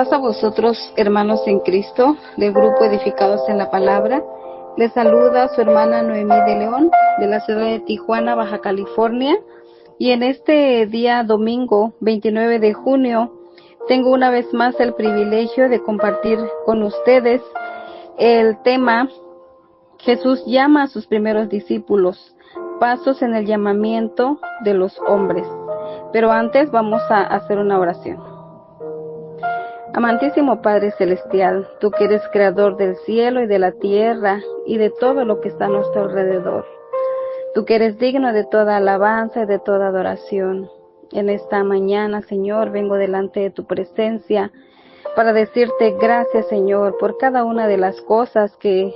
Paz a vosotros, hermanos en Cristo, del grupo Edificados en la Palabra. Les saluda su hermana Noemí de León, de la ciudad de Tijuana, Baja California. Y en este día domingo, 29 de junio, tengo una vez más el privilegio de compartir con ustedes el tema Jesús llama a sus primeros discípulos, pasos en el llamamiento de los hombres. Pero antes vamos a hacer una oración. Amantísimo Padre Celestial, tú que eres creador del cielo y de la tierra y de todo lo que está a nuestro alrededor. Tú que eres digno de toda alabanza y de toda adoración. En esta mañana, Señor, vengo delante de tu presencia para decirte gracias, Señor, por cada una de las cosas que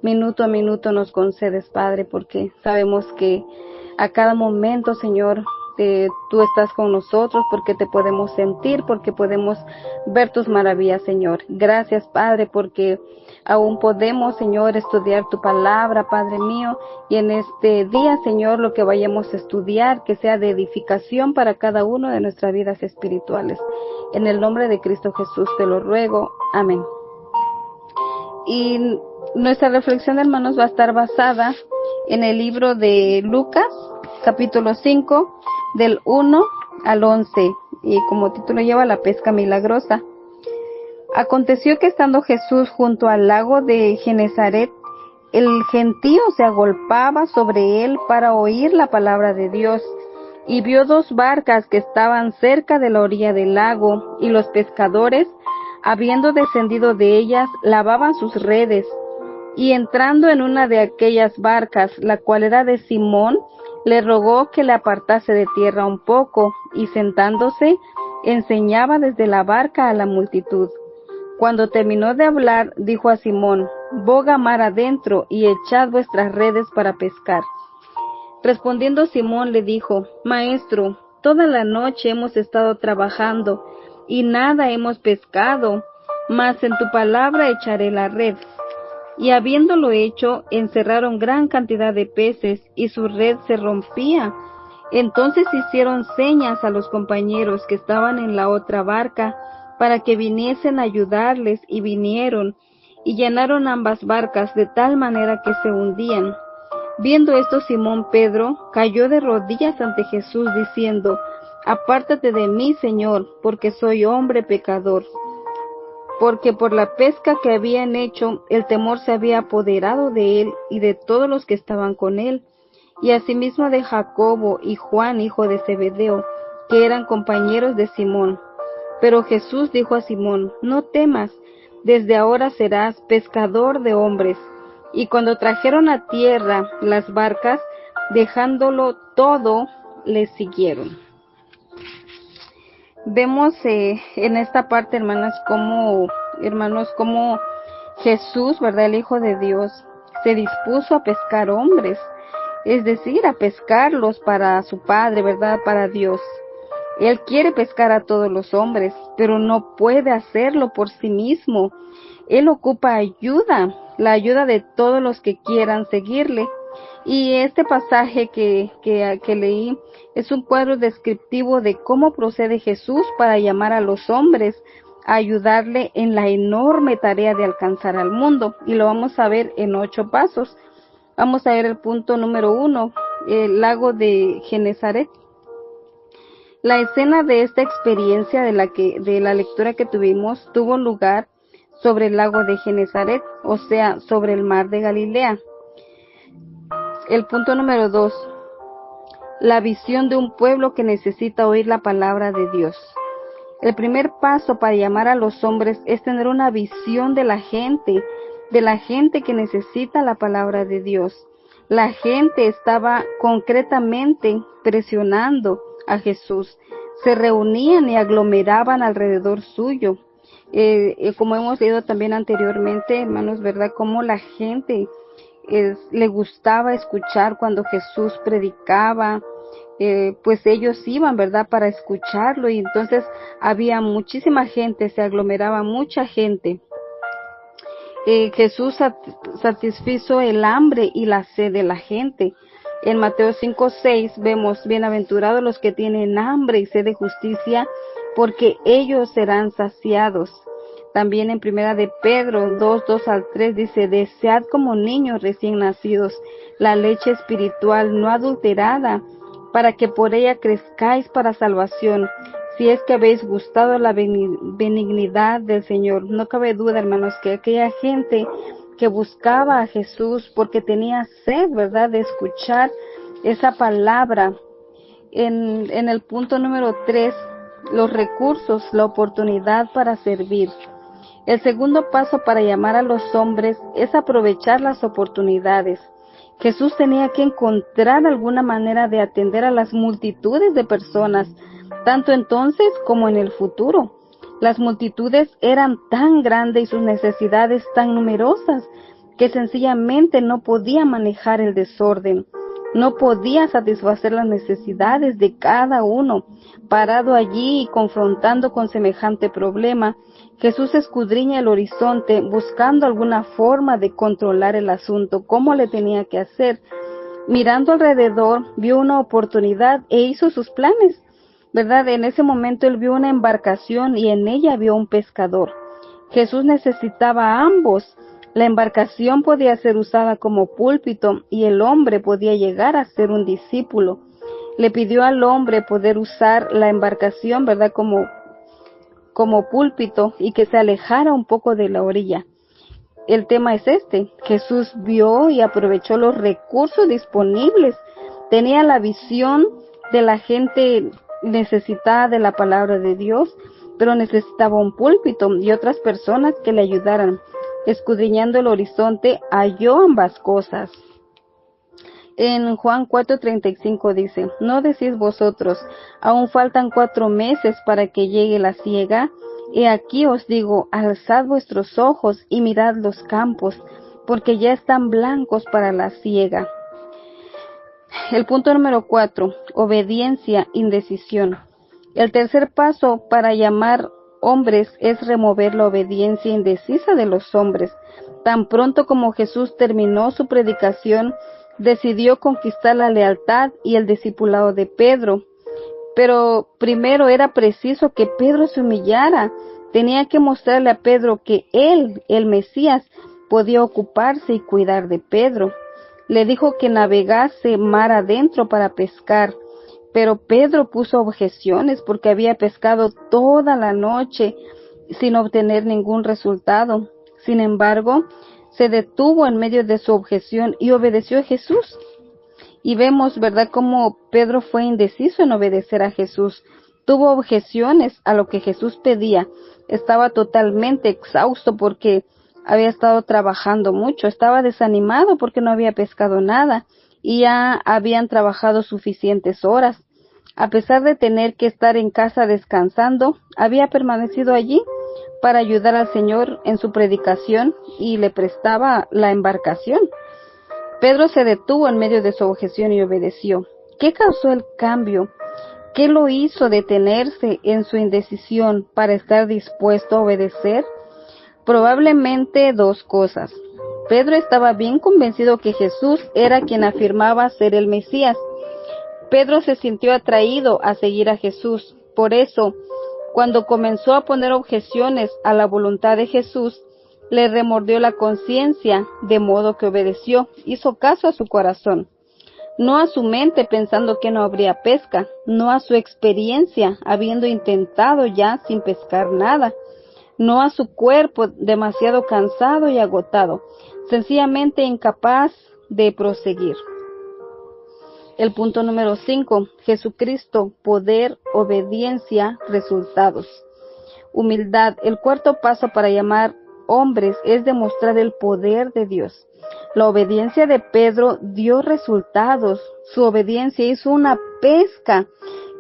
minuto a minuto nos concedes, Padre, porque sabemos que a cada momento, Señor, tú estás con nosotros, porque te podemos sentir, porque podemos ver tus maravillas, Señor. Gracias, Padre, porque aún podemos, Señor, estudiar tu palabra, Padre mío, y en este día, Señor, lo que vayamos a estudiar, que sea de edificación para cada uno de nuestras vidas espirituales. En el nombre de Cristo Jesús te lo ruego. Amén. Y nuestra reflexión, hermanos, va a estar basada en el libro de Lucas, capítulo 5, del 1 al 11, y como título lleva La pesca milagrosa. Aconteció que estando Jesús junto al lago de Genesaret, el gentío se agolpaba sobre él para oír la palabra de Dios, y vio dos barcas que estaban cerca de la orilla del lago, y los pescadores, habiendo descendido de ellas, lavaban sus redes. Y entrando en una de aquellas barcas, la cual era de Simón, le rogó que le apartase de tierra un poco, y sentándose, enseñaba desde la barca a la multitud. Cuando terminó de hablar, dijo a Simón: boga mar adentro, y echad vuestras redes para pescar. Respondiendo Simón le dijo: Maestro, toda la noche hemos estado trabajando, y nada hemos pescado, mas en tu palabra echaré la red. Y habiéndolo hecho, encerraron gran cantidad de peces, y su red se rompía. Entonces hicieron señas a los compañeros que estaban en la otra barca, para que viniesen a ayudarles, y vinieron, y llenaron ambas barcas de tal manera que se hundían. Viendo esto, Simón Pedro cayó de rodillas ante Jesús, diciendo: Apártate de mí, Señor, porque soy hombre pecador. Porque por la pesca que habían hecho, el temor se había apoderado de él y de todos los que estaban con él, y asimismo de Jacobo y Juan, hijo de Zebedeo, que eran compañeros de Simón. Pero Jesús dijo a Simón: No temas, desde ahora serás pescador de hombres. Y cuando trajeron a tierra las barcas, dejándolo todo, les siguieron. Vemos en esta parte, hermanos, cómo Jesús, ¿verdad?, el Hijo de Dios, se dispuso a pescar hombres, es decir, a pescarlos para su Padre, ¿verdad?, para Dios. Él quiere pescar a todos los hombres, pero no puede hacerlo por sí mismo. Él ocupa ayuda, la ayuda de todos los que quieran seguirle. Y este pasaje que leí es un cuadro descriptivo de cómo procede Jesús para llamar a los hombres a ayudarle en la enorme tarea de alcanzar al mundo. Y lo vamos a ver en 8 pasos. Vamos a ver el punto número 1, el lago de Genesaret. La escena de esta experiencia de la lectura que tuvimos tuvo lugar sobre el lago de Genesaret, o sea, sobre el mar de Galilea. El punto número 2, la visión de un pueblo que necesita oír la palabra de Dios. El primer paso para llamar a los hombres es tener una visión de la gente que necesita la palabra de Dios. La gente estaba concretamente presionando a Jesús, se reunían y aglomeraban alrededor suyo. Como hemos leído también anteriormente, hermanos, ¿verdad?, cómo la gente le gustaba escuchar cuando Jesús predicaba, pues ellos iban, ¿verdad?, para escucharlo, y entonces había muchísima gente, se aglomeraba mucha gente. Jesús satisfizo el hambre y la sed de la gente. En Mateo 5:6 vemos: bienaventurados los que tienen hambre y sed de justicia, porque ellos serán saciados. También en primera de Pedro 2:2 al 3 dice, desead como niños recién nacidos la leche espiritual no adulterada, para que por ella crezcáis para salvación, si es que habéis gustado la benignidad del Señor. No cabe duda, hermanos, que aquella gente que buscaba a Jesús porque tenía sed, ¿verdad?, de escuchar esa palabra. En el punto número 3, los recursos, la oportunidad para servir. El segundo paso para llamar a los hombres es aprovechar las oportunidades. Jesús tenía que encontrar alguna manera de atender a las multitudes de personas, tanto entonces como en el futuro. Las multitudes eran tan grandes y sus necesidades tan numerosas que sencillamente no podía manejar el desorden. No podía satisfacer las necesidades de cada uno. Parado allí y confrontando con semejante problema, Jesús escudriña el horizonte buscando alguna forma de controlar el asunto, cómo le tenía que hacer. Mirando alrededor, vio una oportunidad e hizo sus planes, ¿verdad? En ese momento él vio una embarcación y en ella vio un pescador. Jesús necesitaba a ambos. La embarcación podía ser usada como púlpito y el hombre podía llegar a ser un discípulo. Le pidió al hombre poder usar la embarcación, ¿verdad?, como púlpito y que se alejara un poco de la orilla. El tema es este: Jesús vio y aprovechó los recursos disponibles. Tenía la visión de la gente necesitada de la palabra de Dios, pero necesitaba un púlpito y otras personas que le ayudaran. Escudriñando el horizonte, halló ambas cosas. En Juan 4:35 dice, ¿no decís vosotros, aún faltan 4 meses para que llegue la siega? He aquí os digo, alzad vuestros ojos y mirad los campos, porque ya están blancos para la siega. El punto número 4, obediencia, indecisión. El tercer paso para llamar hombres es remover la obediencia indecisa de los hombres. Tan pronto como Jesús terminó su predicación, decidió conquistar la lealtad y el discipulado de Pedro. Pero primero era preciso que Pedro se humillara. Tenía que mostrarle a Pedro que él, el Mesías, podía ocuparse y cuidar de Pedro. Le dijo que navegase mar adentro para pescar, pero Pedro puso objeciones porque había pescado toda la noche sin obtener ningún resultado. Sin embargo, se detuvo en medio de su objeción y obedeció a Jesús. Y vemos, ¿verdad?, cómo Pedro fue indeciso en obedecer a Jesús. Tuvo objeciones a lo que Jesús pedía. Estaba totalmente exhausto porque había estado trabajando mucho. Estaba desanimado porque no había pescado nada y ya habían trabajado suficientes horas. A pesar de tener que estar en casa descansando, había permanecido allí para ayudar al Señor en su predicación y le prestaba la embarcación. Pedro se detuvo en medio de su objeción y obedeció. ¿Qué causó el cambio? ¿Qué lo hizo detenerse en su indecisión para estar dispuesto a obedecer? Probablemente 2 cosas. Pedro estaba bien convencido que Jesús era quien afirmaba ser el Mesías. Pedro se sintió atraído a seguir a Jesús. Por eso, cuando comenzó a poner objeciones a la voluntad de Jesús, le remordió la conciencia, de modo que obedeció, hizo caso a su corazón, no a su mente pensando que no habría pesca, no a su experiencia, habiendo intentado ya sin pescar nada, no a su cuerpo demasiado cansado y agotado, sencillamente incapaz de proseguir. El punto número 5, Jesucristo, poder, obediencia, resultados. Humildad. El cuarto paso para llamar hombres es demostrar el poder de Dios. La obediencia de Pedro dio resultados. Su obediencia hizo una pesca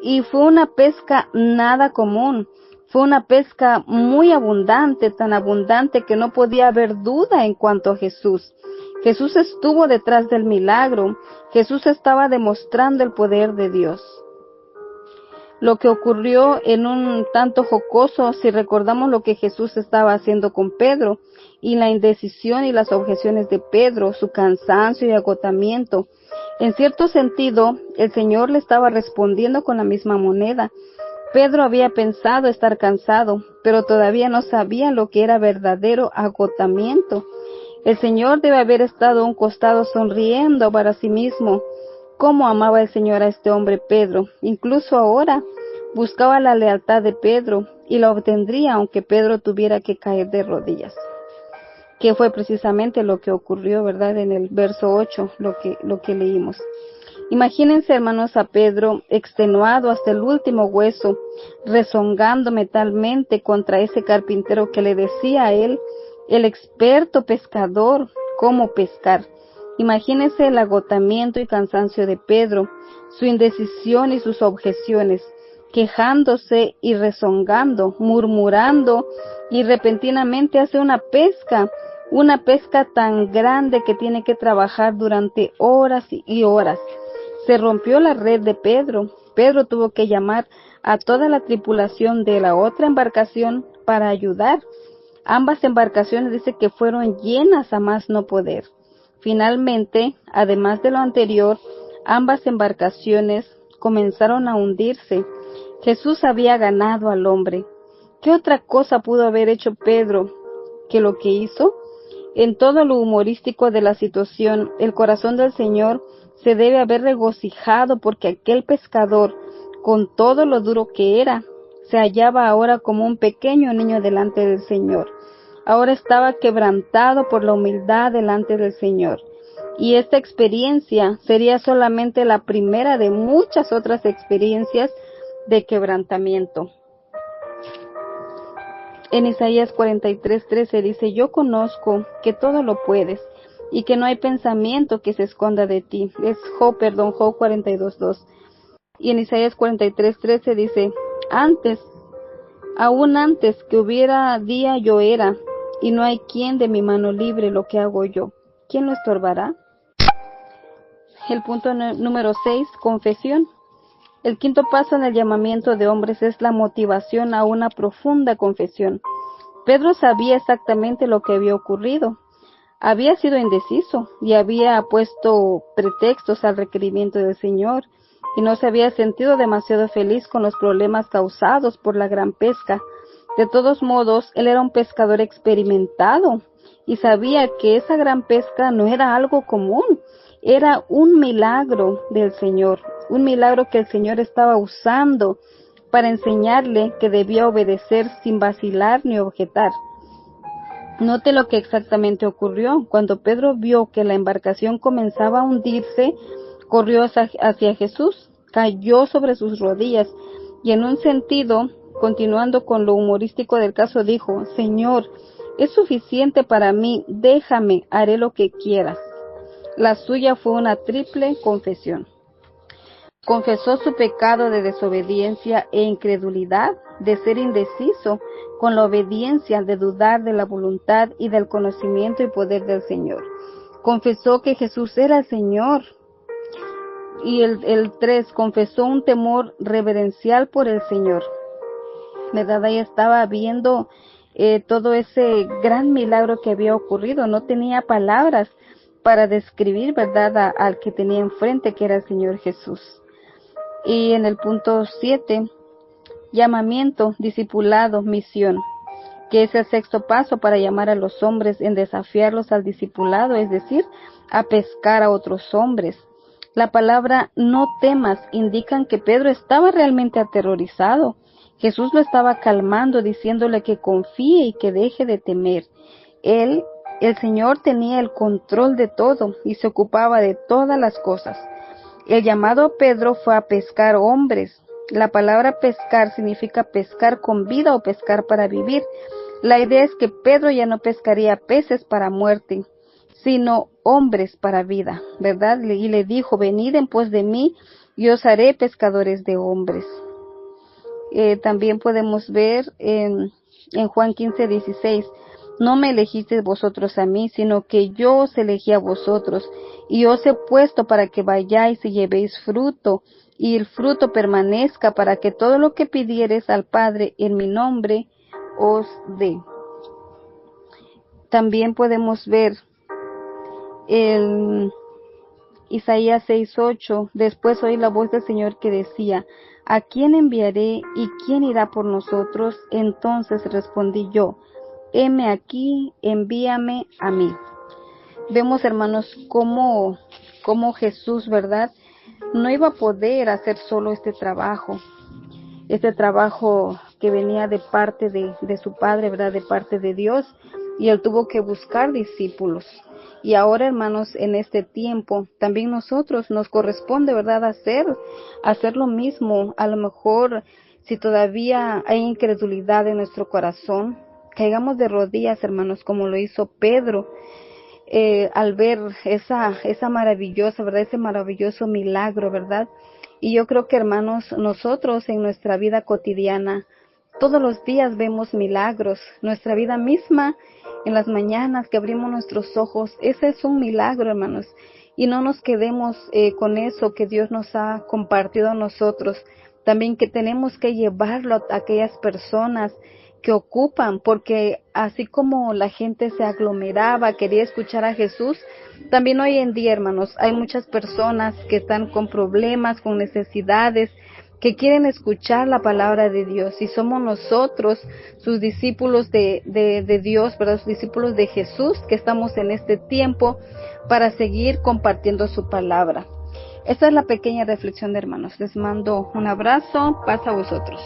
y fue una pesca nada común. Fue una pesca muy abundante, tan abundante que no podía haber duda en cuanto a Jesús. Jesús estuvo detrás del milagro. Jesús estaba demostrando el poder de Dios. Lo que ocurrió en un tanto jocoso si recordamos lo que Jesús estaba haciendo con Pedro y la indecisión y las objeciones de Pedro, su cansancio y agotamiento. En cierto sentido, el Señor le estaba respondiendo con la misma moneda. Pedro había pensado estar cansado, pero todavía no sabía lo que era verdadero agotamiento. El Señor debe haber estado a un costado sonriendo para sí mismo. Cómo amaba el Señor a este hombre Pedro. Incluso ahora buscaba la lealtad de Pedro y la obtendría aunque Pedro tuviera que caer de rodillas. Que fue precisamente lo que ocurrió, ¿verdad? En el verso 8, lo que leímos. Imagínense, hermanos, a Pedro extenuado hasta el último hueso, rezongando mentalmente contra ese carpintero que le decía a él, el experto pescador, cómo pescar. Imagínense el agotamiento y cansancio de Pedro, su indecisión y sus objeciones, quejándose y rezongando, murmurando, y repentinamente hace una pesca tan grande que tiene que trabajar durante horas y horas. Se rompió la red de Pedro. Pedro tuvo que llamar a toda la tripulación de la otra embarcación para ayudar. Ambas embarcaciones dice que fueron llenas a más no poder. Finalmente, además de lo anterior, ambas embarcaciones comenzaron a hundirse. Jesús había ganado al hombre. ¿Qué otra cosa pudo haber hecho Pedro que lo que hizo? En todo lo humorístico de la situación, el corazón del Señor se debe haber regocijado porque aquel pescador, con todo lo duro que era, se hallaba ahora como un pequeño niño delante del Señor. Ahora estaba quebrantado por la humildad delante del Señor. Y esta experiencia sería solamente la primera de muchas otras experiencias de quebrantamiento. En Isaías 43:13 dice, yo conozco que todo lo puedes y que no hay pensamiento que se esconda de ti. Es Job 42:2. Y en Isaías 43:13 dice, aún antes que hubiera día yo era, y no hay quien de mi mano libre lo que hago yo. ¿Quién lo estorbará? El punto número 6, confesión. El quinto paso en el llamamiento de hombres es la motivación a una profunda confesión. Pedro sabía exactamente lo que había ocurrido. Había sido indeciso y había puesto pretextos al requerimiento del Señor y no se había sentido demasiado feliz con los problemas causados por la gran pesca. De todos modos, él era un pescador experimentado y sabía que esa gran pesca no era algo común, era un milagro del Señor, un milagro que el Señor estaba usando para enseñarle que debía obedecer sin vacilar ni objetar. Note lo que exactamente ocurrió. Cuando Pedro vio que la embarcación comenzaba a hundirse, corrió hacia Jesús, cayó sobre sus rodillas y en un sentido, continuando con lo humorístico del caso, dijo, Señor, es suficiente para mí, déjame, haré lo que quieras. La suya fue una triple confesión. Confesó su pecado de desobediencia e incredulidad, de ser indeciso, con la obediencia de dudar de la voluntad y del conocimiento y poder del Señor. Confesó que Jesús era el Señor. Y el 3, confesó un temor reverencial por el Señor. ¿Verdad? Ahí estaba viendo todo ese gran milagro que había ocurrido. No tenía palabras para describir, ¿verdad?, al que tenía enfrente, que era el Señor Jesús. Y en el punto 7, llamamiento, discipulado, misión, que es el sexto paso para llamar a los hombres en desafiarlos al discipulado, es decir, a pescar a otros hombres. La palabra no temas indican que Pedro estaba realmente aterrorizado. Jesús lo estaba calmando, diciéndole que confíe y que deje de temer. El Señor tenía el control de todo y se ocupaba de todas las cosas. El llamado a Pedro fue a pescar hombres. La palabra pescar significa pescar con vida o pescar para vivir. La idea es que Pedro ya no pescaría peces para muerte, sino hombres para vida, ¿verdad? Y le dijo, venid en pos de mí y os haré pescadores de hombres. También podemos ver en Juan 15:16, no me elegisteis vosotros a mí, sino que yo os elegí a vosotros, y os he puesto para que vayáis y llevéis fruto, y el fruto permanezca, para que todo lo que pidiereis al Padre en mi nombre os dé. También podemos ver el Isaías 6:8, después oí la voz del Señor que decía, ¿a quién enviaré y quién irá por nosotros? Entonces respondí yo, heme aquí, envíame a mí. Vemos, hermanos, cómo Jesús, ¿verdad?, no iba a poder hacer solo este trabajo que venía de parte de su Padre, ¿verdad?, de parte de Dios, y él tuvo que buscar discípulos. Y ahora, hermanos, en este tiempo, también nosotros nos corresponde, ¿verdad?, hacer lo mismo. A lo mejor, si todavía hay incredulidad en nuestro corazón, caigamos de rodillas, hermanos, como lo hizo Pedro, al ver esa maravillosa, ¿verdad?, ese maravilloso milagro, ¿verdad? Y yo creo que, hermanos, nosotros en nuestra vida cotidiana, todos los días vemos milagros. Nuestra vida misma, en las mañanas que abrimos nuestros ojos, ese es un milagro, hermanos. Y no nos quedemos con eso que Dios nos ha compartido a nosotros. También que tenemos que llevarlo a aquellas personas que ocupan, porque así como la gente se aglomeraba, quería escuchar a Jesús, también hoy en día, hermanos, hay muchas personas que están con problemas, con necesidades, que quieren escuchar la palabra de Dios, y somos nosotros, sus discípulos de Dios, ¿verdad?, sus discípulos de Jesús, que estamos en este tiempo para seguir compartiendo su palabra. Esta es la pequeña reflexión, de hermanos. Les mando un abrazo, paz a vosotros.